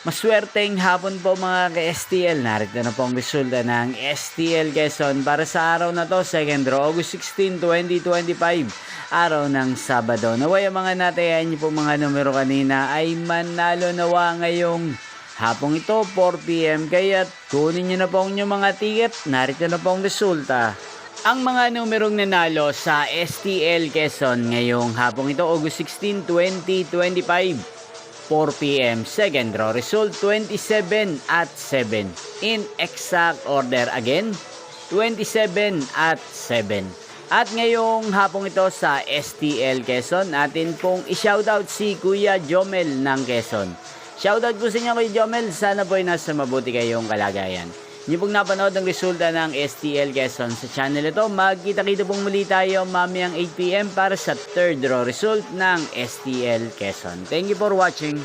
Maswerteng hapon po mga ka-STL. Narito na po ang resulta ng STL Quezon para sa araw na to, 2nd August 16, 2025. Araw ng Sabado. Naway ang mga natayan niyo po mga numero kanina ay manalo nawa ngayong hapong ito, 4 PM. Kaya kunin niyo na po ang inyong mga ticket. Narito na po ang resulta. Ang mga numerong nanalo sa STL Quezon ngayong hapong ito, August 16, 2025. 4 PM, second draw result 27 at 7. In exact order again, 27 at 7. At ngayong hapong ito sa STL Quezon, atin pong i-shoutout si Kuya Jomel ng Quezon. Shoutout po sa inyo Kuya Jomel, sana po ay nasa mabuti kayong kalagayan. Hindi pong napanood ang resulta ng STL Quezon sa channel ito. Magkita-kita pong muli tayo mamayang 8 PM para sa third draw result ng STL Quezon. Thank you for watching.